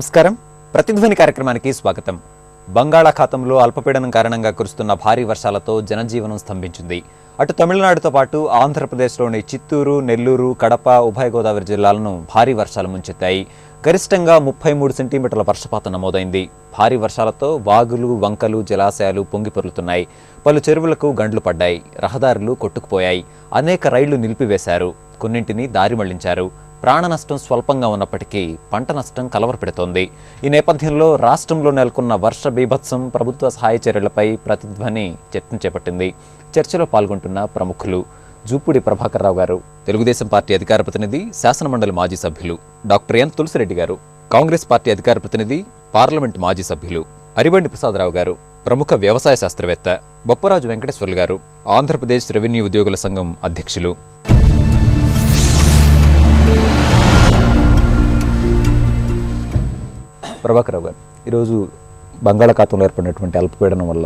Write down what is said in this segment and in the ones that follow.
నమస్కారం. ప్రతిధ్వని కార్యక్రమానికి స్వాగతం. బంగాళాఖాతంలో అల్పపీడనం కారణంగా కురుస్తున్న భారీ వర్షాలతో జనజీవనం స్తంభించింది. అటు తమిళనాడుతో పాటు ఆంధ్రప్రదేశ్లోని చిత్తూరు, నెల్లూరు, కడప, ఉభయ గోదావరి జిల్లాలను భారీ వర్షాలు ముంచెత్తాయి. గరిష్టంగా 33 సెంటీమీటర్ల వర్షపాతం నమోదైంది. భారీ వర్షాలతో వాగులు, వంకలు, జలాశయాలు పొంగిపొర్లుతున్నాయి. పలు చెరువులకు గండ్లు పడ్డాయి. రహదారులు కొట్టుకుపోయాయి. అనేక రైళ్లు నిలిపివేశారు. కొన్నింటిని దారి మళ్లించారు. ప్రాణ నష్టం స్వల్పంగా ఉన్నప్పటికీ పంట నష్టం కలవరపెడుతోంది. ఈ నేపథ్యంలో రాష్ట్రంలో నెలకొన్న వర్ష బీభత్సం, ప్రభుత్వ సహాయ చర్యలపై ప్రతిధ్వని చర్చను చేపట్టింది. చర్చలో పాల్గొంటున్న ప్రముఖులు జూపూడి ప్రభాకర్ రావు గారు, తెలుగుదేశం పార్టీ అధికార ప్రతినిధి, శాసనమండలి మాజీ సభ్యులు; డాక్టర్ ఎన్ తులసిరెడ్డి గారు, కాంగ్రెస్ పార్టీ అధికార ప్రతినిధి, పార్లమెంటు మాజీ సభ్యులు; అరిబండి ప్రసాదరావు గారు, ప్రముఖ వ్యవసాయ శాస్త్రవేత్త; బొప్పరాజు వెంకటేశ్వర్లు గారు, ఆంధ్రప్రదేశ్ రెవెన్యూ ఉద్యోగుల సంఘం అధ్యక్షులు. ప్రభాకర్ రావు గారు, ఈరోజు బంగాళాఖాతంలో ఏర్పడినటువంటి అల్పపీడనం వల్ల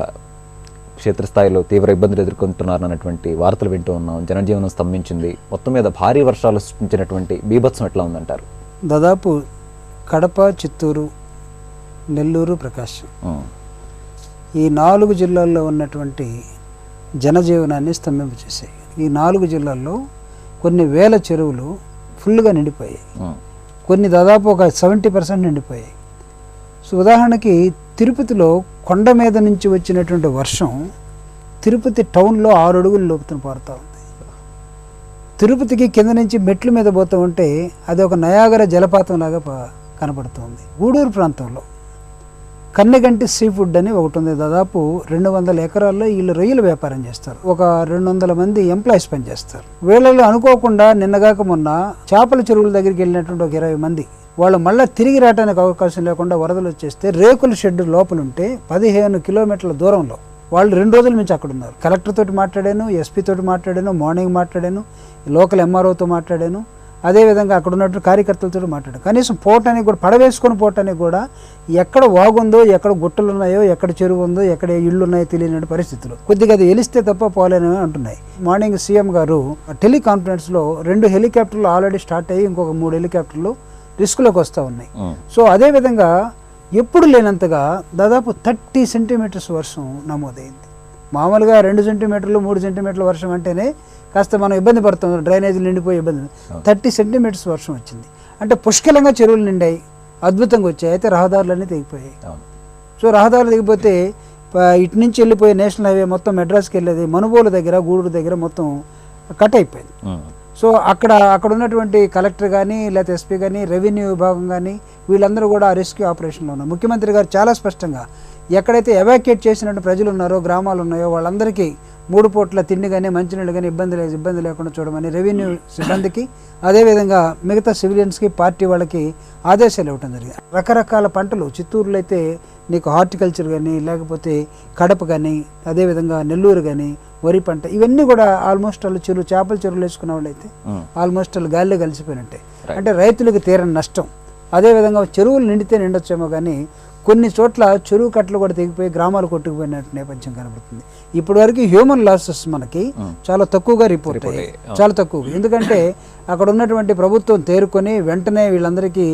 క్షేత్రస్థాయిలో తీవ్ర ఇబ్బందులు ఎదుర్కొంటున్నారన్నటువంటి వార్తలు వింటూ ఉన్నాం. జనజీవనం స్తంభించింది. మొత్తం మీద భారీ వర్షాలు సృష్టించినటువంటి బీభత్సం ఎట్లా ఉందంటారు? దాదాపు కడప, చిత్తూరు, నెల్లూరు, ప్రకాశం ఈ 4 జిల్లాల్లో ఉన్నటువంటి జనజీవనాన్ని స్తంభింపచేసాయి. ఈ 4 జిల్లాల్లో కొన్ని వేల చెరువులు ఫుల్గా నిండిపోయాయి. కొన్ని దాదాపు ఒక 70% నిండిపోయాయి. సో ఉదాహరణకి తిరుపతిలో కొండ మీద నుంచి వచ్చినటువంటి వర్షం తిరుపతి టౌన్లో 6 అడుగుల లోపున పారుతూ ఉంది. తిరుపతికి కింద నుంచి మెట్ల మీద పోతూ ఉంటే అది ఒక నయాగర జలపాతం లాగా కనపడుతుంది. గూడూరు ప్రాంతంలో కన్నెగంటి సీ ఫుడ్ అని ఒకటి ఉంది. దాదాపు 200 ఎకరాల్లో వీళ్ళు రొయ్యల వ్యాపారం చేస్తారు. ఒక 200 మంది ఎంప్లాయీస్ పనిచేస్తారు. వీళ్ళలో అనుకోకుండా నిన్నగాక మొన్న చేపల చెరువుల దగ్గరికి వెళ్ళినటువంటి ఒక 20 మంది వాళ్ళు మళ్ళీ తిరిగి రావడానికి అవకాశం లేకుండా వరదలు వచ్చేస్తే రేకుల షెడ్ లోపలుంటే 15 కిలోమీటర్ల దూరంలో వాళ్ళు 2 రోజుల నుంచి అక్కడ ఉన్నారు. కలెక్టర్ తోటి మాట్లాడాను, ఎస్పీ తోటి మాట్లాడాను, మార్నింగ్ మాట్లాడాను, లోకల్ ఎంఆర్ఓతో మాట్లాడాను, అదేవిధంగా అక్కడ ఉన్నట్టు కార్యకర్తలతో మాట్లాడాను. కనీసం పోవటానికి కూడా, పడవేసుకొని పోవటానికి కూడా ఎక్కడ వాగుందో, ఎక్కడ గుట్టలు ఉన్నాయో, ఎక్కడ చెరువు ఉందో, ఎక్కడ ఇళ్ళు ఉన్నాయో తెలియని పరిస్థితులు. కొద్దిగా అది వెలిస్తే తప్ప పోలేని అంటున్నాయి. మార్నింగ్ సీఎం గారు టెలికాన్ఫరెన్స్లో 2 హెలికాప్టర్లు ఆల్రెడీ స్టార్ట్ అయ్యి ఇంకొక 3 హెలికాప్టర్లు రిస్క్లోకి వస్తూ ఉన్నాయి. సో అదేవిధంగా ఎప్పుడు లేనంతగా దాదాపు 30 సెంటీమీటర్స్ వర్షం నమోదైంది. మామూలుగా 2 సెంటీమీటర్లు 3 సెంటీమీటర్ల వర్షం అంటేనే కాస్త మనం ఇబ్బంది పడుతాం, డ్రైనేజీలు నిండిపోయి ఇబ్బంది. 30 సెంటీమీటర్స్ వర్షం వచ్చింది అంటే పుష్కలంగా చెరువులు నిండాయి, అద్భుతంగా వచ్చాయి. అయితే రహదారులన్నీ తెగిపోయాయి. సో రహదారులు తెగిపోతే ఇటు నుంచి వెళ్ళిపోయే నేషనల్ హైవే మొత్తం మెడ్రాస్కి వెళ్ళేది మనుబోలు దగ్గర, గూడూరు దగ్గర మొత్తం కట్ అయిపోయింది. సో అక్కడ ఉన్నటువంటి కలెక్టర్ కానీ, లేకపోతే ఎస్పీ కానీ, రెవెన్యూ విభాగం కానీ వీళ్ళందరూ కూడా ఆ రెస్క్యూ ఆపరేషన్లో ఉన్నారు. ముఖ్యమంత్రి గారు చాలా స్పష్టంగా ఎక్కడైతే ఎవాక్యుయేట్ చేసినట్టు ప్రజలు ఉన్నారో, గ్రామాలు ఉన్నాయో వాళ్ళందరికీ 3 పూట్ల తిండి కానీ, మంచినీళ్ళు కానీ ఇబ్బంది లేకుండా చూడమని రెవెన్యూ సిబ్బందికి, అదేవిధంగా మిగతా సివిలియన్స్కి, పార్టీ వాళ్ళకి ఆదేశాలు ఇవ్వడం జరిగింది. రకరకాల పంటలు చిత్తూరులో అయితే నీకు హార్టికల్చర్ కానీ, లేకపోతే కడప కానీ, అదేవిధంగా నెల్లూరు కానీ వరి పంట, ఇవన్నీ కూడా ఆల్మోస్ట్ వాళ్ళు చేపల చెరువులు వేసుకున్న వాళ్ళు అయితే ఆల్మోస్ట్ వాళ్ళు గాలిలో కలిసిపోయినట్టే. అంటే రైతులకు తీరని నష్టం. అదేవిధంగా చెరువులు నిండితే నిండొచ్చేమో కానీ కొన్ని చోట్ల చెరువు కట్టలు కూడా తెగిపోయి గ్రామాలు కొట్టుకుపోయినట్టు నేపథ్యం కనబడుతుంది. ఇప్పటి వరకు హ్యూమన్ లాసెస్ మనకి చాలా తక్కువగా రిపోర్ట్ అయ్యాయి, చాలా తక్కువ. ఎందుకంటే అక్కడ ఉన్నటువంటి ప్రభుత్వం తేరుకొని వెంటనే వీళ్ళందరికీ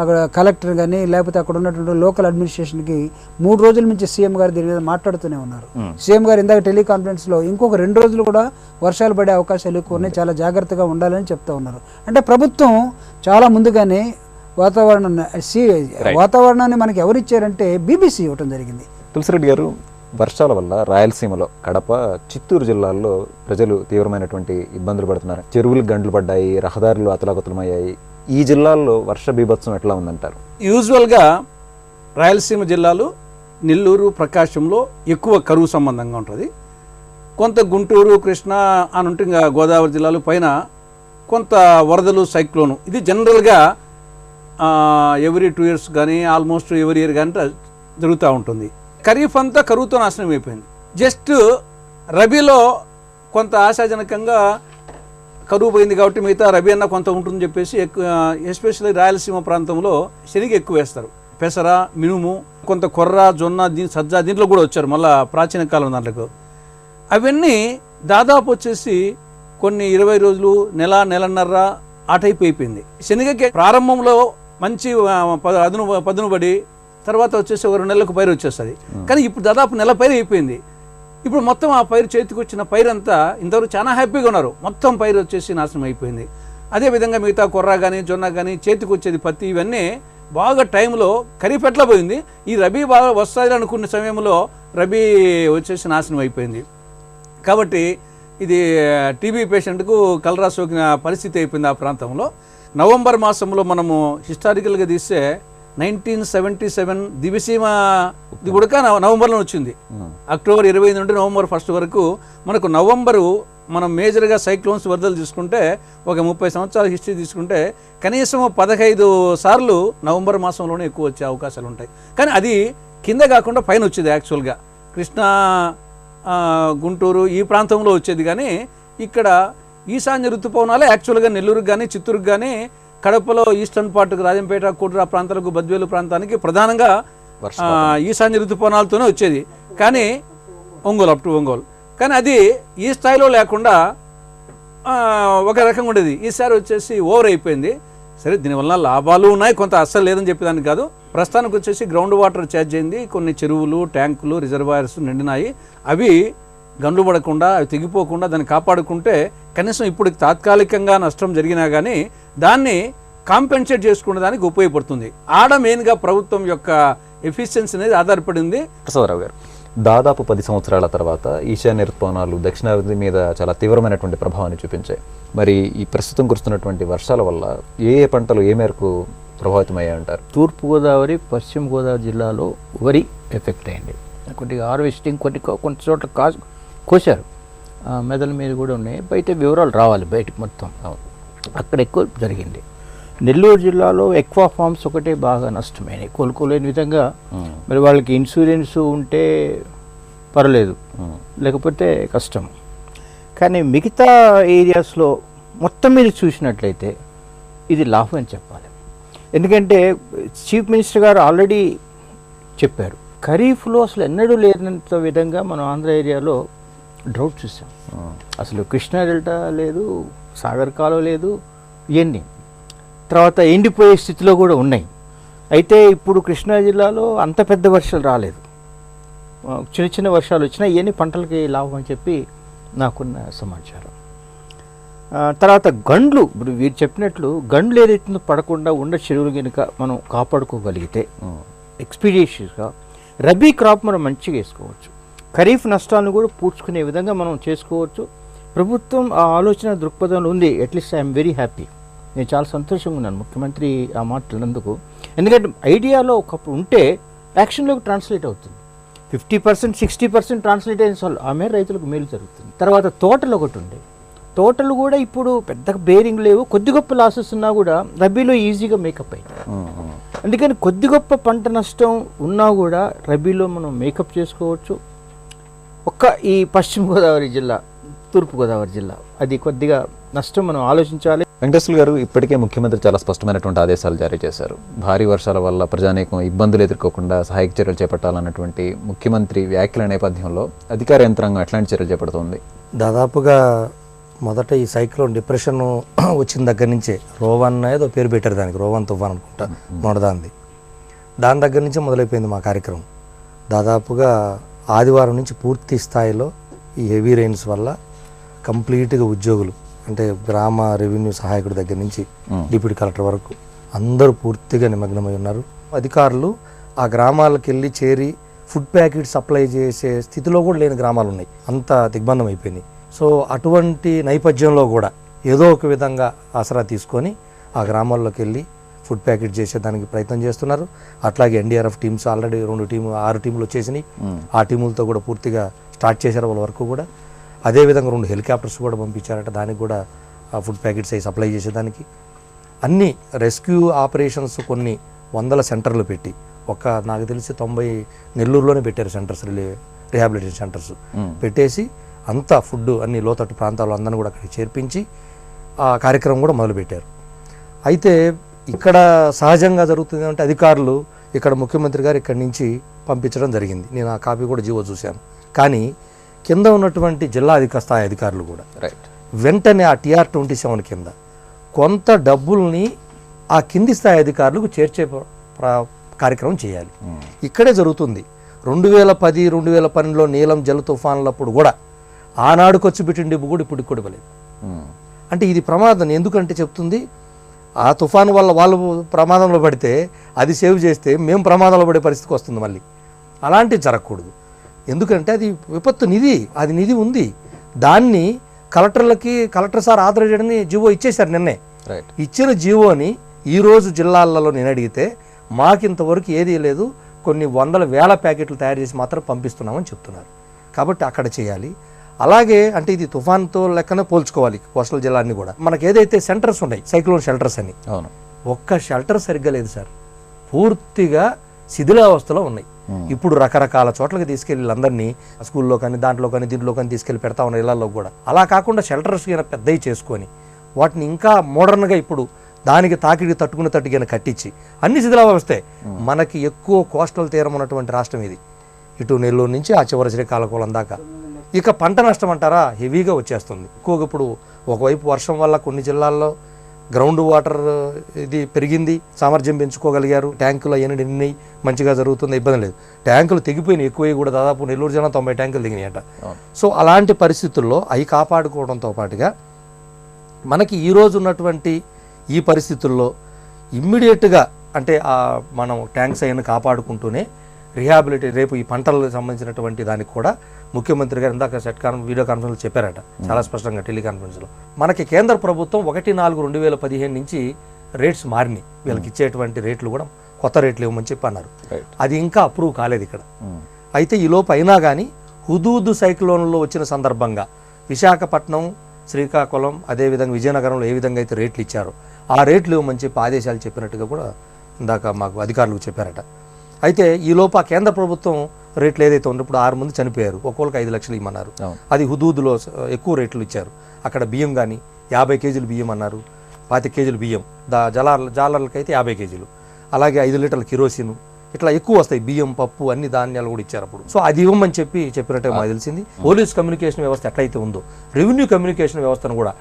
అక్కడ కలెక్టర్ కానీ, లేకపోతే అక్కడ ఉన్నటువంటి లోకల్ అడ్మినిస్ట్రేషన్కి 3 రోజుల నుంచి సీఎం గారు దీని మీద మాట్లాడుతూనే ఉన్నారు. సీఎం గారు ఇందాక టెలికాన్ఫరెన్స్లో ఇంకొక 2 రోజులు కూడా వర్షాలు పడే అవకాశాలు ఎక్కువ ఉన్నాయి, చాలా జాగ్రత్తగా ఉండాలని చెప్తా ఉన్నారు. అంటే ప్రభుత్వం చాలా ముందుగానే వాతావరణాన్ని మనకి ఎవరిచ్చారంటే బీబీసీ ఇవ్వటం జరిగింది. తులసిరెడ్డి గారు, వర్షాల వల్ల రాయలసీమలో కడప, చిత్తూరు జిల్లాల్లో ప్రజలు తీవ్రమైనటువంటి ఇబ్బందులు పడుతున్నారు. చెరువులకు గంటలు పడ్డాయి, రహదారులు అతలాకుతలమయ్యాయి. ఈ జిల్లాల్లో వర్ష బీభత్సం ఎట్లా ఉందంటారు? యూజువల్గా రాయలసీమ జిల్లాలు నెల్లూరు, ప్రకాశంలో ఎక్కువ కరువు సంబంధంగా ఉంటుంది. కొంత గుంటూరు, కృష్ణా అని ఉంటే ఇంకా గోదావరి జిల్లాలు పైన కొంత వరదలు, సైక్లోను. ఇది జనరల్గా ఎవ్రీ 2 years కానీ, ఆల్మోస్ట్ ఎవ్రీ ఇయర్ కానీ జరుగుతూ ఉంటుంది. ఖరీఫ్ అంతా కరువుతో నాశనం అయిపోయింది. జస్ట్ రబీలో కొంత ఆశాజనకంగా కరువు పోయింది కాబట్టి మిగతా రబీ అన్న కొంత ఉంటుందని చెప్పేసి ఎస్పెషల్లీ రాయలసీమ ప్రాంతంలో శనగ ఎక్కువ వేస్తారు. పెసర, మినుము, కొంత కొర్ర, జొన్న, సజ్జ దీంట్లో కూడా వచ్చారు మళ్ళీ ప్రాచీన కాలం దాంట్లో. అవన్నీ దాదాపు వచ్చేసి కొన్ని 20 రోజులు, నెల, నెలన్నర ఆ టైప్ అయిపోయింది. శనగకి ప్రారంభంలో మంచి పదును పడి తర్వాత వచ్చేసి ఒక 2 నెలలకు పైరు వచ్చేస్తుంది. కానీ ఇప్పుడు దాదాపు నెల పైరు అయిపోయింది. ఇప్పుడు మొత్తం ఆ పైరు చేతికి వచ్చిన పైరు అంతా ఇంతవరకు చాలా హ్యాపీగా ఉన్నారు. మొత్తం పైరు వచ్చేసి నాశనం అయిపోయింది. అదేవిధంగా మిగతా కొర్ర కానీ జొన్న కానీ చేతికి వచ్చేది పత్తి ఇవన్నీ బాగా టైంలో ఖరీఫ్ ఎట్లా పోయింది, ఈ రబీ బాగా వస్తుంది అనుకున్న సమయంలో రబీ వచ్చేసి నాశనం అయిపోయింది. కాబట్టి ఇది టీబీ పేషెంట్కు కలరా సోకిన పరిస్థితి అయిపోయింది ఆ ప్రాంతంలో. నవంబర్ మాసంలో మనము హిస్టారికల్గా తీస్తే 1977 దివిసీమ ఇది కూడా నవంబర్లో వచ్చింది. అక్టోబర్ 25 నుండి నవంబర్ 1 వరకు మనకు నవంబరు మనం మేజర్గా సైక్లోన్స్ వరదలు తీసుకుంటే ఒక 30 సంవత్సరాల హిస్టరీ తీసుకుంటే కనీసం 15 సార్లు నవంబర్ మాసంలోనే ఎక్కువ వచ్చే అవకాశాలు ఉంటాయి. కానీ అది కింద కాకుండా పైన వచ్చేది. యాక్చువల్గా కృష్ణా గుంటూరు ఈ ప్రాంతంలో వచ్చేది. కానీ ఇక్కడ ఈశాన్య ఋతుపవనాలే యాక్చువల్గా నెల్లూరుకు కానీ చిత్తూరుకు కానీ కడపలో ఈస్టర్న్ పార్ట్కు రాజంపేట కోటూరు ఆ ప్రాంతాలకు బద్వేలు ప్రాంతానికి ప్రధానంగా ఈశాన్య ఋతుపవనాలతోనే వచ్చేది. కానీ ఒంగోలు అప్ టు ఒంగోలు కానీ అది ఈ స్థాయిలో లేకుండా ఒక రకంగా ఉండేది. ఈసారి వచ్చేసి ఓవర్ అయిపోయింది. సరే దీనివల్ల లాభాలు ఉన్నాయి, కొంత అస్సలు లేదని చెప్పేదానికి కాదు. ప్రస్తుతానికి వచ్చేసి గ్రౌండ్ వాటర్ ఛార్జ్ అయింది. కొన్ని చెరువులు ట్యాంకులు రిజర్వాయర్స్ నిండినాయి. అవి గండ్లు పడకుండా అవి తెగిపోకుండా దాన్ని కాపాడుకుంటే కనీసం ఇప్పుడు తాత్కాలికంగా నష్టం జరిగినా కానీ దాన్ని కాంపెన్సేట్ చేసుకునే దానికి ఉపయోగపడుతుంది. ఆడ మెయిన్గా ప్రభుత్వం యొక్క ఎఫిషియన్సీ అనేది ఆధారపడింది. ప్రసాదరావు గారు, దాదాపు 10 సంవత్సరాల తర్వాత ఈశాన్య ఋతుపవనాలు దక్షిణాది మీద చాలా తీవ్రమైనటువంటి ప్రభావాన్ని చూపించాయి. మరి ఈ ప్రస్తుతం కురుస్తున్నటువంటి వర్షాల వల్ల ఏ ఏ పంటలు ఏ మేరకు ప్రభావితమయ్యాయి అంటారు? తూర్పుగోదావరి పశ్చిమ గోదావరి జిల్లాలో వరి ఎఫెక్ట్ అయింది. కొద్దిగా హార్వెస్టింగ్ కొన్ని చోట్ల కోసారు, మెదల మీద కూడా ఉన్నాయి. బయట వివరాలు రావాలి బయటకు మొత్తం. అక్కడ ఎక్కువ జరిగింది. నెల్లూరు జిల్లాలో ఎక్వా ఫార్మ్స్ ఒకటే బాగా నష్టమైనాయి కోలుకోలేని విధంగా. మరి వాళ్ళకి ఇన్సూరెన్స్ ఉంటే పర్లేదు, లేకపోతే కష్టం. కానీ మిగతా ఏరియాస్లో మొత్తం మీద చూసినట్లయితే ఇది లాభం అని చెప్పాలి. ఎందుకంటే చీఫ్ మినిస్టర్ గారు ఆల్రెడీ చెప్పారు, ఖరీఫ్లో అసలు ఎన్నడూ లేనంత విధంగా మనం ఆంధ్ర ఏరియాలో డ్రౌట్ చూసాం. అసలు కృష్ణా డెల్టా లేదు, సాగర్ కాలువ లేదు, ఇవన్నీ తర్వాత ఎండిపోయే స్థితిలో కూడా ఉన్నాయి. అయితే ఇప్పుడు కృష్ణా జిల్లాలో అంత పెద్ద వర్షాలు రాలేదు, చిన్న చిన్న వర్షాలు వచ్చినాయి. ఇవన్నీ పంటలకి లాభం అని చెప్పి నాకున్న సమాచారం. తర్వాత గండ్లు, ఇప్పుడు వీరు చెప్పినట్లు గండ్లు ఏదైతుందో పడకుండా ఉన్న చెరువులు కనుక మనం కాపాడుకోగలిగితే ఎక్స్పీడియస్గా రబీ క్రాప్ మనం మంచిగా వేసుకోవచ్చు. ఖరీఫ్ నష్టాలను కూడా పూడ్చుకునే విధంగా మనం చేసుకోవచ్చు. ప్రభుత్వం ఆ ఆలోచన దృక్పథంలో ఉంది. At least I'm very happy. నేను చాలా సంతోషంగా ఉన్నాను ముఖ్యమంత్రి ఆ మాట్లాడినందుకు. ఎందుకంటే ఐడియాలో ఒకప్పుడు ఉంటే యాక్షన్లోకి ట్రాన్స్లేట్ అవుతుంది. 50% 60% ట్రాన్స్లేట్ అయిన సార్లు ఆ మేర రైతులకు మేలు జరుగుతుంది. తర్వాత తోటలు ఒకటి ఉండే, తోటలు కూడా ఇప్పుడు పెద్దగా బేరింగ్ లేవు, కొద్ది గొప్ప లాసెస్ ఉన్నా కూడా రబీలో ఈజీగా మేకప్ అయింది. అందుకని కొద్ది గొప్ప పంట నష్టం ఉన్నా కూడా రబీలో మనం మేకప్ చేసుకోవచ్చు. ఈ పశ్చిమ గోదావరి జిల్లా, తూర్పు గోదావరి జిల్లా అది కొద్దిగా నష్టం మనం ఆలోచించాలి. వెంకటేశ్వర గారు, ఇప్పటికే ముఖ్యమంత్రి చాలా స్పష్టమైనటువంటి ఆదేశాలు జారీ చేశారు. భారీ వర్షాల వల్ల ప్రజానీకం ఇబ్బందులు ఎదుర్కోకుండా సహాయక చర్యలు చేపట్టాలన్నటువంటి ముఖ్యమంత్రి వ్యాఖ్యల నేపథ్యంలో అధికార యంత్రాంగం ఎట్లాంటి చర్యలు చేపడుతోంది? దాదాపుగా మొదట ఈ సైక్లోన్ డిప్రెషన్ వచ్చిన దగ్గర నుంచే రోవన్ ఏదో పేరు పెట్టారు దానికి, రోవన్ తుఫాన్ అనుకుంటా మొదటిదాంది. దాని దగ్గర నుంచే మొదలైపోయింది మా కార్యక్రమం. దాదాపుగా ఆదివారం నుంచి పూర్తి స్థాయిలో ఈ హెవీ రెయిన్స్ వల్ల కంప్లీట్గా ఉద్యోగులు అంటే గ్రామ రెవెన్యూ సహాయకుడి దగ్గర నుంచి డిప్యూటీ కలెక్టర్ వరకు అందరూ పూర్తిగా నిమగ్నమై ఉన్నారు. అధికారులు ఆ గ్రామాలకు వెళ్ళి చేరి ఫుడ్ ప్యాకెట్ సప్లై చేసే స్థితిలో కూడా లేని గ్రామాలు ఉన్నాయి, అంత దిగ్బంధం అయిపోయినాయి. సో అటువంటి నేపథ్యంలో కూడా ఏదో ఒక విధంగా ఆసరా తీసుకొని ఆ గ్రామాల్లోకి వెళ్ళి ఫుడ్ ప్యాకెట్ చేసేదానికి ప్రయత్నం చేస్తున్నారు. అట్లాగే ఎన్డీఆర్ఎఫ్ టీమ్స్ ఆల్రెడీ 6 టీములు వచ్చేసినాయి. ఆ టీములతో కూడా పూర్తిగా స్టార్ట్ చేశారు వాళ్ళ వరకు కూడా. అదేవిధంగా 2 హెలికాప్టర్స్ కూడా పంపించారట, దానికి కూడా ఫుడ్ ప్యాకెట్స్ అవి సప్లై చేసేదానికి. అన్ని రెస్క్యూ ఆపరేషన్స్ కొన్ని వందల సెంటర్లు పెట్టి, నాకు తెలిసి 90 నెల్లూరులోనే పెట్టారు సెంటర్స్, రిహాబిలిటేషన్ సెంటర్స్ పెట్టేసి అంతా ఫుడ్ అన్ని లోతట్టు ప్రాంతాల్లో అందరినీ కూడా అక్కడికి చేర్పించి ఆ కార్యక్రమం కూడా మొదలుపెట్టారు. అయితే ఇక్కడ సహజంగా జరుగుతుంది అంటే అధికారులు ఇక్కడ ముఖ్యమంత్రి గారు ఇక్కడి నుంచి పంపించడం జరిగింది. నేను ఆ కాపీ కూడా జీవో చూశాను. కానీ కింద ఉన్నటువంటి జిల్లా స్థాయి అధికారులు కూడా వెంటనే ఆ TR-27 కింద కొంత డబ్బుల్ని ఆ కింది స్థాయి అధికారులకు చేర్చే కార్యక్రమం చేయాలి. ఇక్కడే జరుగుతుంది. 2010, 2012లో నీలం జల తుఫాన్లప్పుడు కూడా ఆనాడు ఖర్చు పెట్టిన డబ్బు కూడా ఇప్పుడు ఇవ్వలేదు. అంటే ఇది ప్రమాదం. ఎందుకంటే చెప్తుంది, ఆ తుఫాను వల్ల వాళ్ళు ప్రమాదంలో పడితే అది సేవ్ చేస్తే మేము ప్రమాదంలో పడే పరిస్థితికి వస్తుంది మళ్ళీ. అలాంటివి జరగకూడదు. ఎందుకంటే అది విపత్తు నిధి, అది నిధి ఉంది. దాన్ని కలెక్టర్ సార్ ఆథరైజ్ చేయడానికి జీవో ఇచ్చేశారు నిన్నే. ఇచ్చిన జీవోని ఈరోజు జిల్లాలలో నేను అడిగితే మాకింతవరకు ఏదీ లేదు, కొన్ని వందల వేల ప్యాకెట్లు తయారు చేసి మాత్రం పంపిస్తున్నామని చెప్తున్నారు. కాబట్టి అక్కడ చేయాలి. అలాగే అంటే ఇది తుఫాన్తో లెక్కనే పోల్చుకోవాలి కోస్టల్ జిల్లాన్ని కూడా. మనకి ఏదైతే సెంటర్స్ ఉన్నాయి, సైక్లోన్ షెల్టర్స్ అని, ఒక్క షెల్టర్ సరిగ్గా లేదు సార్. పూర్తిగా శిథిలావస్థలో ఉన్నాయి. ఇప్పుడు రకరకాల చోట్లకి తీసుకెళ్ళి అందరినీ స్కూల్లో కానీ దాంట్లో కానీ దీంట్లో కానీ తీసుకెళ్ళి పెడతా ఉన్నాయి ఇళ్లలో కూడా. అలా కాకుండా షెల్టర్స్ పెద్దవి చేసుకొని వాటిని ఇంకా మోడర్న్గా ఇప్పుడు దానికి తాకిడి తట్టుకున్న కట్టించి అన్ని శిథిలావస్థే. మనకి ఎక్కువ కోస్టల్ తీరం ఉన్నటువంటి రాష్ట్రం ఇది. ఇటు నెల్లూరు నుంచి ఆ చివరి శ్రీకాకుళం దాకా. ఇక పంట నష్టం అంటారా, హెవీగా వచ్చేస్తుంది. ఎక్కువగా ఇప్పుడు ఒకవైపు వర్షం వల్ల కొన్ని జిల్లాల్లో గ్రౌండ్ వాటర్ ఇది పెరిగింది, సామర్థ్యం పెంచుకోగలిగారు, ట్యాంకులు అవన్నీ నిన్నాయి, మంచిగా జరుగుతుంది, ఇబ్బంది లేదు. ట్యాంకులు తెగిపోయినాయి ఎక్కువ కూడా, దాదాపు నెల్లూరు జిల్లా 90 ట్యాంకులు దిగినాయట. సో అలాంటి పరిస్థితుల్లో అవి కాపాడుకోవడంతో పాటుగా మనకి ఈరోజు ఉన్నటువంటి ఈ పరిస్థితుల్లో ఇమ్మీడియట్గా అంటే మనం ట్యాంక్స్ అయినా కాపాడుకుంటూనే రిహాబిలిటీ రేపు ఈ పంటలకు సంబంధించినటువంటి దానికి కూడా ముఖ్యమంత్రి గారు ఇందాక వీడియో కాన్ఫరెన్స్లో చెప్పారట చాలా స్పష్టంగా టెలికాన్ఫరెన్స్లో. మనకి కేంద్ర ప్రభుత్వం 1/4/2015 నుంచి రేట్స్ మారినాయి. వీళ్ళకి ఇచ్చేటువంటి రేట్లు కూడా కొత్త రేట్లు ఇవ్వమని చెప్పి అన్నారు. అది ఇంకా అప్రూవ్ కాలేదు ఇక్కడ. అయితే ఈ లోపు అయినా కానీ హుదూద్ సైక్లోన్లో వచ్చిన సందర్భంగా విశాఖపట్నం, శ్రీకాకుళం, అదేవిధంగా విజయనగరంలో ఏ విధంగా అయితే రేట్లు ఇచ్చారో ఆ రేట్లు ఇవ్వమని చెప్పి ఆదేశాలు చెప్పినట్టుగా కూడా ఇందాక మాకు అధికారులకు చెప్పారట. అయితే ఈ లోపు ఆ కేంద్ర ప్రభుత్వం రేట్లు ఏదైతే ఉందో ఇప్పుడు 6 మంది చనిపోయారు, ఒక్కొక్కరికి 5 లక్షలు ఇవ్వమన్నారు. అది హుదూద్లో ఎక్కువ రేట్లు ఇచ్చారు. అక్కడ బియ్యం కానీ 50 కేజీలు బియ్యం అన్నారు, 25 కేజీలు బియ్యం, జాలర్లకైతే 50 కేజీలు, అలాగే 5 లీటర్ల కిరోసిన్, ఇట్లా ఎక్కువ వస్తాయి బియ్యం, పప్పు, అన్ని ధాన్యాలు కూడా ఇచ్చారు అప్పుడు. సో అది ఇవ్వమని చెప్పినట్టే మాకు తెలిసింది. పోలీస్ కమ్యూనికేషన్ వ్యవస్థ ఎట్లయితే ఉందో రెవెన్యూ కమ్యూనికేషన్ వ్యవస్థను కూడా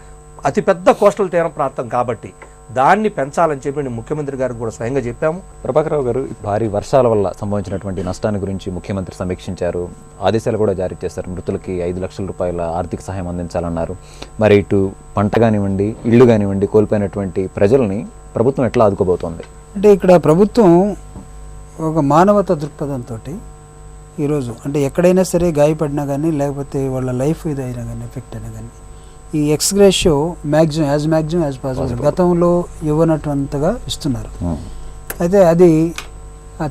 అతిపెద్ద కోస్టల్ తీరం ప్రాంతం కాబట్టి దాన్ని పెంచాలని చెప్పి ముఖ్యమంత్రి గారికి కూడా స్వయంగా చెప్పాము. ప్రభాకరరావు గారు, భారీ వర్షాల వల్ల సంభవించినటువంటి నష్టాన్ని గురించి ముఖ్యమంత్రి సమీక్షించారు, ఆదేశాలు కూడా జారీ చేశారు. మృతులకి 5 లక్షల రూపాయల ఆర్థిక సహాయం అందించాలన్నారు. మరి ఇటు పంట కానివ్వండి, ఇళ్ళు కానివ్వండి, కోల్పోయినటువంటి ప్రజల్ని ప్రభుత్వం ఎట్లా ఆదుకోబోతోంది? అంటే ఇక్కడ ప్రభుత్వం ఒక మానవతా దృక్పథంతో ఈరోజు అంటే ఎక్కడైనా సరే గాయపడినా కానీ లేకపోతే వాళ్ళ లైఫ్ ఇదైనా కానీ ఎఫెక్ట్ అయినా కానీ ఈ ఎక్స్గ్రేషియో మ్యాక్సిమం యాజ్ పాసిబుల్ గతంలో ఇవ్వనటువంతగా ఇస్తున్నారు. అయితే అది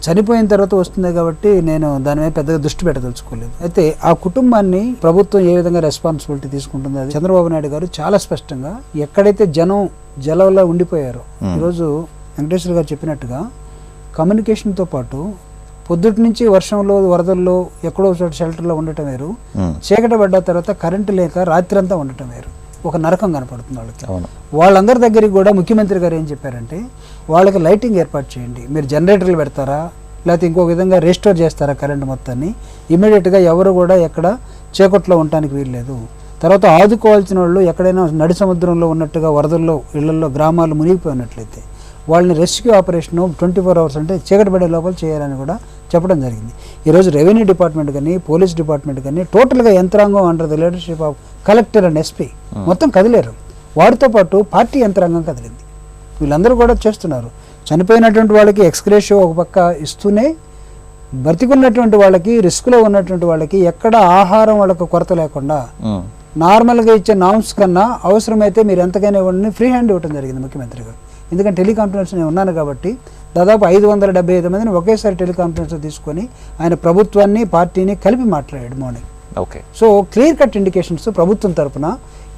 చనిపోయిన తర్వాత వస్తుంది కాబట్టి నేను దాని మీద పెద్దగా దృష్టి పెట్టదలుచుకోలేదు. అయితే ఆ కుటుంబాన్ని ప్రభుత్వం ఏ విధంగా రెస్పాన్సిబిలిటీ తీసుకుంటుంది, అది చంద్రబాబు నాయుడు గారు చాలా స్పష్టంగా ఎక్కడైతే జలంలో ఉండిపోయారో ఈరోజు వెంకటేశ్వర గారు చెప్పినట్టుగా కమ్యూనికేషన్తో పాటు పొద్దుటి నుంచి వర్షంలో వరదల్లో ఎక్కడో చోట షెల్టర్లో ఉండటం వేరు, చీకటి పడ్డ తర్వాత కరెంటు లేక రాత్రి అంతా ఉండటం వేరు. ఒక నరకం కనపడుతుంది వాళ్ళకి. వాళ్ళందరి దగ్గరికి కూడా ముఖ్యమంత్రి గారు ఏం చెప్పారంటే వాళ్ళకి లైటింగ్ ఏర్పాటు చేయండి, మీరు జనరేటర్లు పెడతారా లేకపోతే ఇంకో విధంగా రెస్టోర్ చేస్తారా కరెంటు మొత్తాన్ని, ఇమీడియట్గా ఎవరు కూడా ఎక్కడ చీకట్లో ఉండటానికి వీల్లేదు. తర్వాత ఆదుకోవాల్సిన వాళ్ళు ఎక్కడైనా నడి సముద్రంలో ఉన్నట్టుగా వరదల్లో ఇళ్లలో గ్రామాలు మునిగిపోయినట్లయితే వాళ్ళని రెస్క్యూ ఆపరేషన్ 24 hours అంటే చీకటి పడే లోపల చేయాలని కూడా చెప్పడం జరిగింది. ఈరోజు రెవెన్యూ డిపార్ట్మెంట్ కానీ పోలీస్ డిపార్ట్మెంట్ కానీ టోటల్గా యంత్రాంగం under the leadership of collector and SP మొత్తం కదిలేరు. వారితో పాటు పార్టీ యంత్రాంగం కదిలింది. వీళ్ళందరూ కూడా చేస్తున్నారు. చనిపోయినటువంటి వాళ్ళకి ఎక్స్గ్రేషియో ఒక పక్క ఇస్తూనే బ్రతికున్నటువంటి వాళ్ళకి రిస్క్లో ఉన్నటువంటి వాళ్ళకి ఎక్కడ ఆహారం వాళ్ళకు కొరత లేకుండా నార్మల్గా ఇచ్చే నామ్స్ కన్నా అవసరమైతే మీరు ఎంతకైనా ఇవ్వండి ఫ్రీ హ్యాండ్ ఇవ్వడం జరిగింది ముఖ్యమంత్రి గారు. ఎందుకంటే టెలికాన్ఫరెన్స్ నేను ఉన్నాను కాబట్టి దాదాపు 575 మందిని ఒకేసారి టెలికాన్ఫరెన్స్ తీసుకొని ఆయన ప్రభుత్వాన్ని పార్టీని కలిపి మాట్లాడాడు morning. Okay. So clear cut indications ప్రభుత్వం తరఫున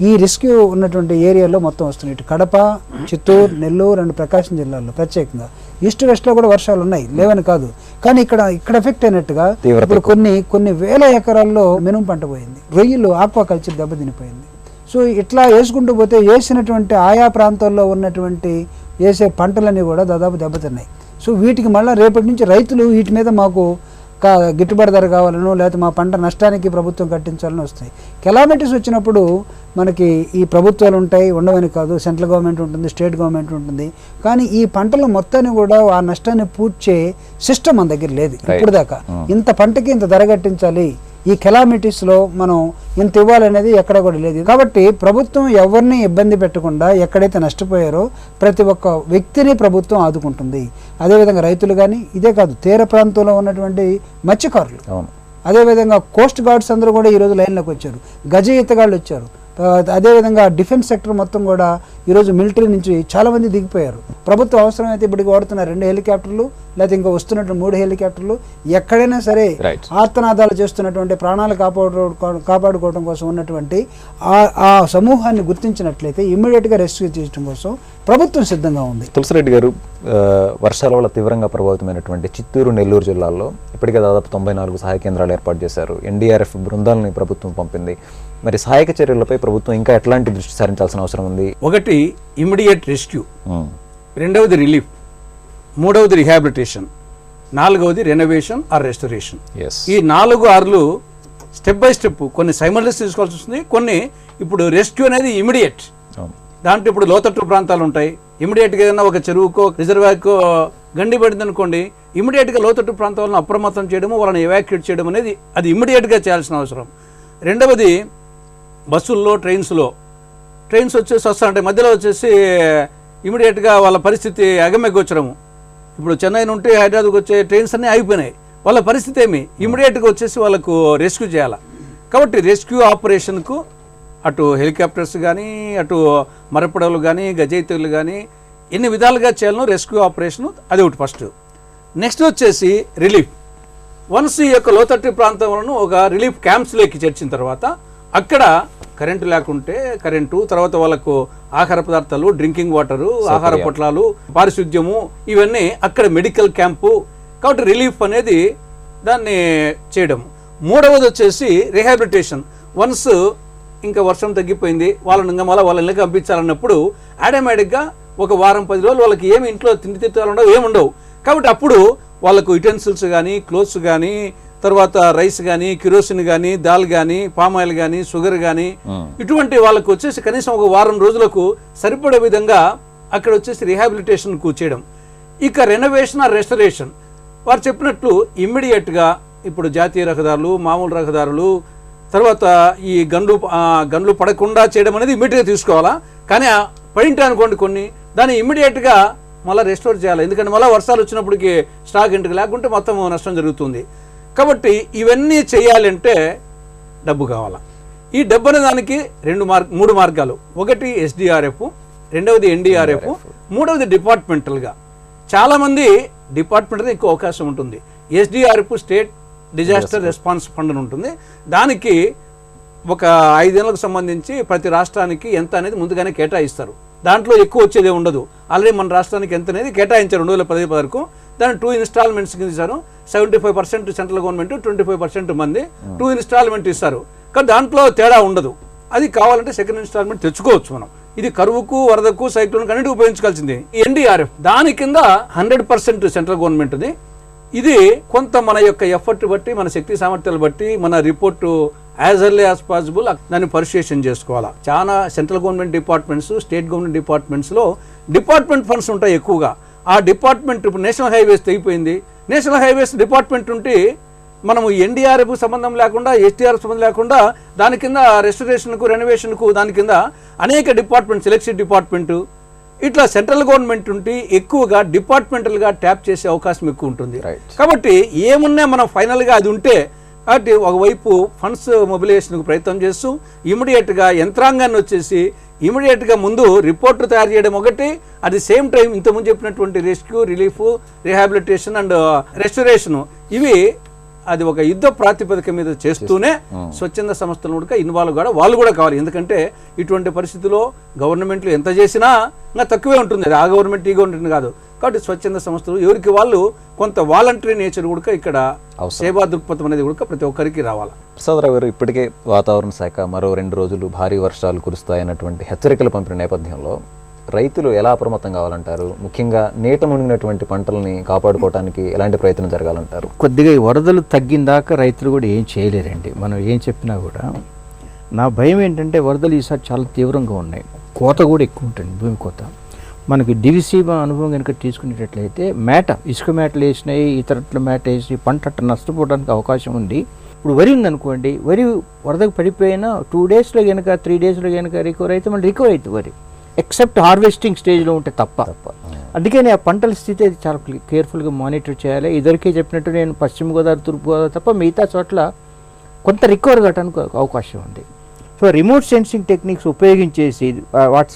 ఈ రెస్క్యూ ఉన్నటువంటి ఏరియాలో మొత్తం వస్తున్నాయి. ఇటు కడప, చిత్తూరు, నెల్లూరు అండ్ ప్రకాశం జిల్లాల్లో ప్రత్యేకంగా ఈస్ట్ వెస్ట్లో కూడా వర్షాలు ఉన్నాయి, లేవని కాదు. కానీ ఇక్కడ ఎఫెక్ట్ అయినట్టుగా ఇప్పుడు కొన్ని వేల ఎకరాల్లో మినుము పంట పోయింది, రొయ్యలు ఆక్వాకల్చర్ దెబ్బతినిపోయింది. సో ఇట్లా వేసుకుంటూ పోతే వేసినటువంటి ఆయా ప్రాంతాల్లో ఉన్నటువంటి వేసే పంటలన్నీ కూడా దాదాపు దెబ్బతిన్నాయి. సో వీటికి మళ్ళీ రేపటి నుంచి రైతులు వీటి మీద మాకు గిట్టుబాటు ధర కావాలనో లేకపోతే మా పంట నష్టానికి ప్రభుత్వం కట్టించాలని వస్తాయి. కెలామిటీస్ వచ్చినప్పుడు మనకి ఈ ప్రభుత్వాలు ఉంటాయి, ఉండవని కాదు, సెంట్రల్ గవర్నమెంట్ ఉంటుంది, స్టేట్ గవర్నమెంట్ ఉంటుంది. కానీ ఈ పంటల మొత్తాన్ని కూడా ఆ నష్టాన్ని పూడ్చే సిస్టమ్ మన దగ్గర లేదు ఇప్పుడు దాకా. ఇంత పంటకి ఇంత ధర కట్టించాలి, ఈ కెలామిటీస్లో మనం ఇంత ఇవ్వాలనేది ఎక్కడ కూడా లేదు. కాబట్టి ప్రభుత్వం ఎవరిని ఇబ్బంది పెట్టకుండా ఎక్కడైతే నష్టపోయారో ప్రతి ఒక్క వ్యక్తిని ప్రభుత్వం ఆదుకుంటుంది. అదేవిధంగా రైతులు కానీ, ఇదే కాదు తీర ప్రాంతంలో ఉన్నటువంటి మత్స్యకారులు, అదేవిధంగా కోస్ట్ గార్డ్స్ అందరూ కూడా ఈరోజు లైన్లోకి వచ్చారు, గజ ఈతగాళ్ళు వచ్చారు. అదేవిధంగా డిఫెన్స్ సెక్టర్ మొత్తం కూడా ఈరోజు మిలిటరీ నుంచి చాలామంది దిగిపోయారు. ప్రభుత్వం అవసరమైతే ఇప్పటికి వాడుతున్న 2 హెలికాప్టర్లు లేకపోతే ఇంకా వస్తున్నట్టు 3 హెలికాప్టర్లు, ఎక్కడైనా సరే ఆర్తనాదాలు చేస్తున్నటువంటి ప్రాణాలు కాపాడుకోవడం కోసం ఉన్నటువంటి ఆ సమూహాన్ని గుర్తించినట్లయితే ఇమ్మీడియట్గా రెస్క్యూ చేయడం కోసం ప్రభుత్వం సిద్ధంగా ఉంది. తులసిరెడ్డి గారు, వర్షాల వల్ల తీవ్రంగా ప్రభావితమైనటువంటి చిత్తూరు, నెల్లూరు జిల్లాల్లో ఇప్పటికే దాదాపు 94 సహాయ కేంద్రాలు ఏర్పాటు చేశారు. ఎన్డీఆర్ఎఫ్ బృందాలని ప్రభుత్వం పంపింది. మరి సహాయక చర్యలపై ప్రభుత్వం ఇంకా ఎట్లాంటి దృష్టి సారించాల్సిన అవసరం ఉంది? ఒకటి ఇమ్మీడియట్ రెస్క్యూ, రెండవది రిలీఫ్, మూడవది రిహాబిలిటేషన్, నాలుగవది రెనోవేషన్ ఆర్ రెస్టరేషన్. ఈ 4 Rలు స్టెప్ బై స్టెప్ కొన్ని సైమల్టేనియస్ తీసుకోవాల్సి వస్తుంది. కొన్ని ఇప్పుడు రెస్క్యూ అనేది ఇమీడియట్, దాంట్లో ఇప్పుడు లోతట్టు ప్రాంతాలు ఉంటాయి. ఇమీడియట్గా ఏదైనా ఒక చెరువుకో రిజర్వాయర్కో గండి పడింది అనుకోండి, ఇమీడియట్గా లోతట్టు ప్రాంతాలను అప్రమత్తం చేయడము, వాళ్ళని ఎవాక్యుయేట్ చేయడం అనేది అది ఇమీడియట్గా చేయాల్సిన అవసరం. రెండవది బస్సుల్లో, ట్రైన్స్ వచ్చేసి వస్తాయంటే మధ్యలో వచ్చేసి ఇమీడియట్గా వాళ్ళ పరిస్థితి అగమ్యగోచరము. ఇప్పుడు చెన్నై నుండి హైదరాబాద్కి వచ్చే ట్రైన్స్ అన్నీ ఆగిపోయినాయి. వాళ్ళ పరిస్థితి ఏమి? ఇమీడియట్గా వచ్చేసి వాళ్ళకు రెస్క్యూ చేయాలి. కాబట్టి రెస్క్యూ ఆపరేషన్కు అటు హెలికాప్టర్స్ కానీ, అటు మరపడవలు కానీ, గజయితులు కానీ ఎన్ని విధాలుగా చేయాలనో రెస్క్యూ ఆపరేషన్ అది ఒకటి ఫస్ట్. నెక్స్ట్ వచ్చేసి రిలీఫ్. వన్స్ ఈ యొక్క లోతట్టు ప్రాంతంలో ఒక రిలీఫ్ క్యాంప్స్లోకి చేర్చిన తర్వాత అక్కడ కరెంటు లేకుంటే కరెంటు, తర్వాత వాళ్ళకు ఆహార పదార్థాలు, డ్రింకింగ్ వాటరు, ఆహార పొట్లాలు, పారిశుద్ధ్యము, ఇవన్నీ అక్కడ మెడికల్ క్యాంపు. కాబట్టి రిలీఫ్ అనేది దాన్ని చేయడం. మూడవది వచ్చేసి రిహాబిలిటేషన్. వన్స్ ఇంకా వర్షం తగ్గిపోయింది, వాళ్ళని ఇంకా మళ్ళీ వాళ్ళ ఇళ్ళకి పంపించాలన్నప్పుడు ఆటోమేటిక్గా ఒక వారం 10 రోజులు వాళ్ళకి ఏమి ఇంట్లో తిండి తిట్టాలు ఉండవు, ఏముండవు. కాబట్టి అప్పుడు వాళ్ళకు యుటెన్సిల్స్ కానీ, క్లోత్స్ కానీ, తర్వాత రైస్ కానీ, కిరోసిన్ కానీ, దాల్ కానీ, పామాయిల్ కానీ, షుగర్ కానీ, ఇటువంటి వాళ్ళకు వచ్చేసి కనీసం ఒక వారం రోజులకు సరిపడే విధంగా అక్కడ వచ్చేసి రిహాబిలిటేషన్కు చేయడం. ఇక రెనోవేషన్ ఆర్ రెస్టరేషన్, వారు చెప్పినట్లు ఇమ్మీడియట్గా ఇప్పుడు జాతీయ రహదారులు, మామూలు రహదారులు, తర్వాత ఈ గన్లు పడకుండా చేయడం అనేది ఇమ్మీడియట్గా తీసుకోవాలా. కానీ పడింటే అనుకోండి కొన్ని, దాన్ని ఇమ్మీడియట్గా మళ్ళీ రెస్టోర్ చేయాలి. ఎందుకంటే మళ్ళీ వర్షాలు వచ్చినప్పటికీ స్టాక్ ఇంటికి లేకుంటే మొత్తం నష్టం జరుగుతుంది. కాబట్టి ఇవన్నీ చేయాలంటే డబ్బు కావాలా. ఈ డబ్బు అనే దానికి 3 మార్గాలు. ఒకటి ఎస్డిఆర్ఎఫ్, రెండవది ఎన్డీఆర్ఎఫ్, మూడవది డిపార్ట్మెంటల్గా. చాలామంది డిపార్ట్మెంటల్ ఎక్కువ అవకాశం ఉంటుంది. SDRF state disaster response fund అని ఉంటుంది. దానికి ఒక 5 ఏళ్లకు సంబంధించి ప్రతి రాష్ట్రానికి ఎంత అనేది ముందుగానే కేటాయిస్తారు. దాంట్లో ఎక్కువ వచ్చేదే ఉండదు. ఆల్రెడీ మన రాష్ట్రానికి ఎంత అనేది కేటాయించారు 2010 వరకు. దాన్ని 2 ఇన్స్టాల్మెంట్స్ కింద ఇస్తారు. 75% సెంట్రల్ గవర్నమెంట్, 25% మంది 2 ఇన్స్టాల్మెంట్ ఇస్తారు. కానీ దాంట్లో తేడా ఉండదు. అది కావాలంటే సెకండ్ ఇన్స్టాల్మెంట్ తెచ్చుకోవచ్చు మనం. ఇది కరువుకు, వరదకు, సైక్లోన్కి అన్నిటి ఉపయోగించుకోవాల్సింది. ఎన్డీఆర్ఎఫ్ దాని కింద 100% సెంట్రల్ గవర్నమెంట్ది. ఇది కొంత మన యొక్క ఎఫర్ట్ బట్టి, మన శక్తి సామర్థ్యాలు బట్టి, మన report as early as possible దాన్ని పరిశీలన చేసుకోవాలా. చాలా central government departments, state government డిపార్ట్మెంట్స్లో డిపార్ట్మెంట్ ఫండ్స్ ఉంటాయి ఎక్కువగా. ఆ డిపార్ట్మెంట్ ఇప్పుడు నేషనల్ హైవేస్ తెగిపోయింది. నేషనల్ హైవేస్ డిపార్ట్మెంట్ ఉంటే మనము ఎన్డీఆర్ఎఫ్ సంబంధం లేకుండా, ఎస్టీఆర్ఎఫ్ సంబంధం లేకుండా దాని కింద రెస్టరేషన్కు, రెనోవేషన్కు దాని కింద అనేక డిపార్ట్మెంట్స్, ఎలక్ట్రిసిటీ డిపార్ట్మెంటు, ఇట్లా సెంట్రల్ గవర్నమెంట్ ఉంటే ఎక్కువగా డిపార్ట్మెంటల్గా ట్యాప్ చేసే అవకాశం ఎక్కువ ఉంటుంది. కాబట్టి ఏమున్నా మనం ఫైనల్గా అది ఉంటే, కాబట్టి ఒకవైపు ఫండ్స్ మొబిలైజేషన్కు ప్రయత్నం చేస్తూ ఇమీడియట్గా యంత్రాంగాన్ని వచ్చేసి ఇమీడియట్గా ముందు రిపోర్ట్ తయారు చేయడం ఒకటి, అట్ ది సేమ్ టైం ఇంతకుముందు చెప్పినటువంటి rescue, relief, rehabilitation and restoration, ఇవి అది ఒక యుద్ధ ప్రాతిపదిక మీద చేస్తూనే స్వచ్ఛంద సంస్థలు కూడా ఇన్వాల్వ్ కూడా వాళ్ళు కూడా కావాలి. ఎందుకంటే ఇటువంటి పరిస్థితుల్లో గవర్నమెంట్లు ఎంత చేసినా ఇంకా తక్కువే ఉంటుంది. అది ఆ గవర్నమెంట్, ఈ గవర్నమెంట్ కాదు. కాబట్టి స్వచ్ఛంద సంస్థలు ఎవరికి వాళ్ళు కొంత వాలంటరీ నేచర్ కూడా ఇక్కడ సేవా దృక్పథం అనేది కూడా ప్రతి ఒక్కరికి రావాలి. ప్రసాదరావు గారు, ఇప్పటికే వాతావరణ శాఖ మరో 2 రోజులు భారీ వర్షాలు కురుస్తాయన్నటువంటి హెచ్చరికలు పంపిన నేపథ్యంలో రైతులు ఎలా అప్రమత్తం కావాలంటారు? ముఖ్యంగా నీట మునిగినటువంటి పంటల్ని కాపాడుకోవడానికి ఎలాంటి ప్రయత్నం జరగాలంటారు? కొద్దిగా ఈ వరదలు తగ్గిన దాకా రైతులు కూడా ఏం చేయలేరండి. మనం ఏం చెప్పినా కూడా. నా భయం ఏంటంటే వరదలు ఈసారి చాలా తీవ్రంగా ఉన్నాయి, కోత కూడా ఎక్కువ ఉంటుంది, భూమి కోత. మనకి డివిసి అనుభవం కనుక తీసుకునేటట్లయితే ఇసుక మేటలు వేసినాయి, ఇతరట్ల మేట వేసి పంట అట్ట నష్టపోవడానికి అవకాశం ఉంది. ఇప్పుడు వరి ఉందనుకోండి, వరి వరదకు పడిపోయినా 2 డేస్లో కనుక 3 డేస్లో కనుక రికవర్ అయితే మళ్ళీ రికవర్ అవుతుంది వరి, ఎక్సెప్ట్ హార్వెస్టింగ్ స్టేజ్లో ఉంటే తప్ప. అందుకని ఆ పంటల స్థితి అది చాలా కేర్ఫుల్గా మానిటర్ చేయాలి. ఇదివరకే చెప్పినట్టు నేను పశ్చిమ గోదావరి, తూర్పు గోదావరి తప్ప మిగతా చోట్ల కొంత రికవర్ కావడానికి అవకాశం ఉంది. సో రిమోట్ సెన్సింగ్ టెక్నిక్స్ ఉపయోగించేసి వాటి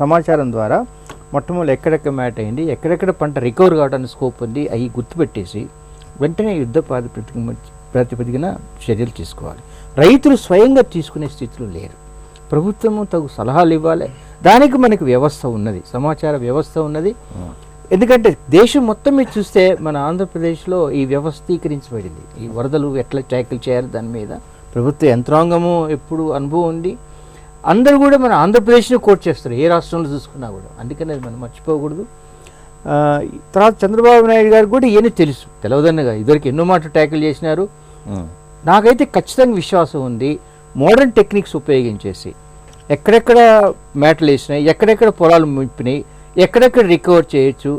సమాచారం ద్వారా మొట్టమొదటి ఎక్కడెక్కడ మ్యాట్ అయింది, ఎక్కడెక్కడ పంట రికవర్ కావడానికి స్కోప్ ఉంది, అవి గుర్తుపెట్టేసి వెంటనే యుద్ధ ప్రాతిపదికన చర్యలు తీసుకోవాలి. రైతులు స్వయంగా తీసుకునే స్థితిలో లేరు. ప్రభుత్వము తగు సలహాలు ఇవ్వాలి. దానికి మనకి వ్యవస్థ ఉన్నది, సమాచార వ్యవస్థ ఉన్నది. ఎందుకంటే దేశం మొత్తం మీద చూస్తే మన ఆంధ్రప్రదేశ్లో ఈ వ్యవస్థీకరించబడింది. ఈ వరదలు ఎట్లా ట్యాకిల్ చేయాలి దాని మీద ప్రభుత్వ యంత్రాంగము ఎప్పుడు అనుభవం ఉంది. అందరూ కూడా మన ఆంధ్రప్రదేశ్ని కోట్ చేస్తారు, ఏ రాష్ట్రంలో చూసుకున్నా కూడా. అందుకని అది మనం మర్చిపోకూడదు. తర్వాత చంద్రబాబు నాయుడు గారు కూడా ఏమీ తెలియదన్నగా ఇదివరకు ఎన్నో మాట ట్యాకిల్ చేసినారు. నాకైతే ఖచ్చితంగా విశ్వాసం ఉంది, మోడర్న్ టెక్నిక్స్ ఉపయోగించేసి ఎక్కడెక్కడ మేటలు వేసినాయి, ఎక్కడెక్కడ పొలాలు ముప్పినాయి, ఎక్కడెక్కడ రికవర్ చేయొచ్చు,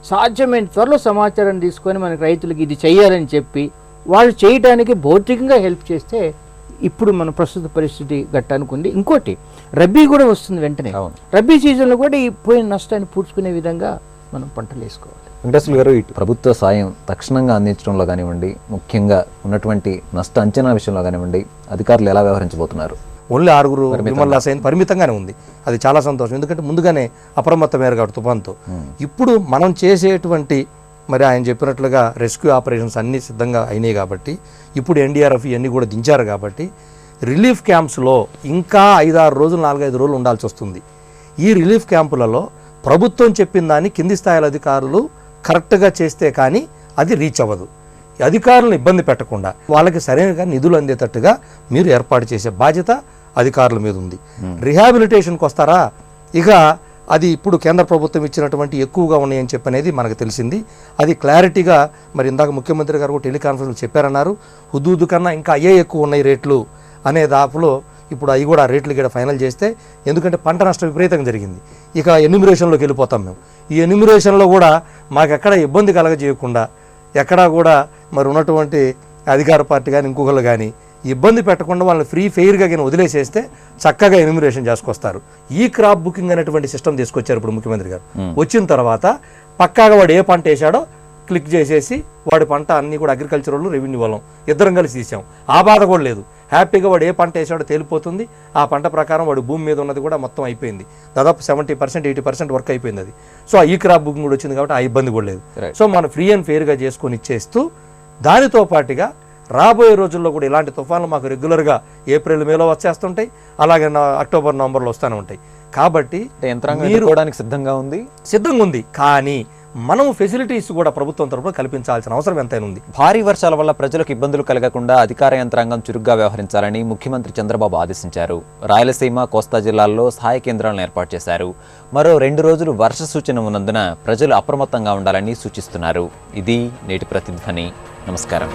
సాధ్యమైన త్వరలో సమాచారం తీసుకొని మనకి రైతులకు ఇది చేయాలని చెప్పి వాళ్ళు చేయడానికి భౌతికంగా హెల్ప్ చేస్తే ఇప్పుడు మన ప్రస్తుత పరిస్థితి గట్టానికి ఉంది. ఇంకోటి రబీ కూడా వస్తుంది వెంటనే. రబీ సీజన్లో కూడా ఈ పోయిన నష్టాన్ని పూడ్చుకునే విధంగా మనం పంటలు వేసుకోవాలి. వెంకటేశ్వర గారు, ఇటు ప్రభుత్వ సాయం తక్షణంగా అందించడంలో కానివ్వండి, ముఖ్యంగా ఉన్నటువంటి నష్ట అంచనా విషయంలో కానివ్వండి, అధికారులు ఎలా వ్యవహరించబోతున్నారు? ఓన్లీ 6 విమల్ లాస్ అయింది, పరిమితంగానే ఉంది. అది చాలా సంతోషం, ఎందుకంటే ముందుగానే అప్రమత్తమయ్యారు కాబట్టి తుఫాన్తో. ఇప్పుడు మనం చేసేటువంటి మరి ఆయన చెప్పినట్లుగా రెస్క్యూ ఆపరేషన్స్ అన్నీ సిద్ధంగా అయినాయి కాబట్టి, ఇప్పుడు ఎన్డీఆర్ఎఫ్ ఇవన్నీ కూడా దించారు కాబట్టి రిలీఫ్ క్యాంప్స్లో ఇంకా 5-6 రోజులు 4-5 రోజులు ఉండాల్సి వస్తుంది. ఈ రిలీఫ్ క్యాంపులలో ప్రభుత్వం చెప్పిన దాన్ని కింది స్థాయిల అధికారులు కరెక్ట్గా చేస్తే కానీ అది రీచ్ అవ్వదు. అధికారులను ఇబ్బంది పెట్టకుండా వాళ్ళకి సరైనగా నిధులు అందేటట్టుగా మీరు ఏర్పాటు చేసే బాధ్యత అధికారుల మీద ఉంది. రిహాబిలిటేషన్కి వస్తారా, ఇక అది ఇప్పుడు కేంద్ర ప్రభుత్వం ఇచ్చినటువంటి ఎక్కువగా ఉన్నాయని చెప్పనేది మనకు తెలిసింది. అది క్లారిటీగా మరి ఇందాక ముఖ్యమంత్రి గారు కూడా టెలికాన్ఫరెన్స్ చెప్పారన్నారు. హుదూదు కన్నా ఇంకా అయ్యే ఎక్కువ ఉన్నాయి రేట్లు అనే దాపులో ఇప్పుడు అవి కూడా రేట్లు కూడా ఫైనల్ చేస్తే, ఎందుకంటే పంట నష్టం విపరీతంగా జరిగింది. ఇక ఎన్యూమరేషన్లోకి వెళ్ళిపోతాం మేము. ఈ ఎన్యూమరేషన్లో కూడా మాకు ఎక్కడ ఇబ్బంది కలగజేయకుండా, ఎక్కడా కూడా మరి ఉన్నటువంటి అధికార పార్టీ కానీ ఇంకొకళ్ళు కానీ ఇబ్బంది పెట్టకుండా వాళ్ళని ఫ్రీ ఫెయిర్గా కానీ వదిలేసేస్తే చక్కగా ఎన్యూమరేషన్ చేసుకొస్తారు. ఈ క్రాప్ బుకింగ్ అనేటువంటి సిస్టమ్ తీసుకొచ్చారు ఇప్పుడు ముఖ్యమంత్రి గారు. వచ్చిన తర్వాత పక్కాగా వాడు ఏ పంట వేసాడో క్లిక్ చేసేసి వాడి పంట అన్నీ కూడా అగ్రికల్చర్ వాళ్ళు, రెవెన్యూ వాళ్ళం ఇద్దరం కలిసి తీసాం. ఆ బాధ కూడా లేదు. హ్యాపీగా వాడు ఏ పంట వేసాడో తేలిపోతుంది. ఆ పంట ప్రకారం వాడు భూమి మీద ఉన్నది కూడా మొత్తం అయిపోయింది. దాదాపు 70% 80% వర్క్ అయిపోయింది అది. సో ఈ క్రాప్ బుకింగ్ కూడా వచ్చింది కాబట్టి ఆ ఇబ్బంది కూడా లేదు. సో మనం ఫ్రీ అండ్ ఫెయిర్గా చేసుకొని ఇచ్చేస్తూ, దానితో పాటుగా రాబోయే రోజుల్లో కూడా ఇలాంటి తుఫాన్లు మాకు రెగ్యులర్గా ఏప్రిల్ మేలో వచ్చేస్తుంటాయి, అలాగే అక్టోబర్ నవంబర్లో వస్తూనే ఉంటాయి. కాబట్టి యంత్రాంగం సిద్ధంగా ఉంది. కానీ మనం ఫెసిలిటీస్ కూడా ప్రభుత్వం తరపున కల్పించాల్సిన అవసరం ఎంతైనా ఉంది. భారీ వర్షాల వల్ల ప్రజలకు ఇబ్బందులు కలగకుండా అధికార యంత్రాంగం చురుగ్గా వ్యవహరించాలని ముఖ్యమంత్రి చంద్రబాబు ఆదేశించారు. రాయలసీమ, కోస్తా జిల్లాల్లో సహాయ కేంద్రాలను ఏర్పాటు చేశారు. మరో 2 రోజులు వర్ష సూచన ఉన్నందున ప్రజలు అప్రమత్తంగా ఉండాలని సూచిస్తున్నారు. ఇది నేటి ప్రతిధ్వని. నమస్కారం.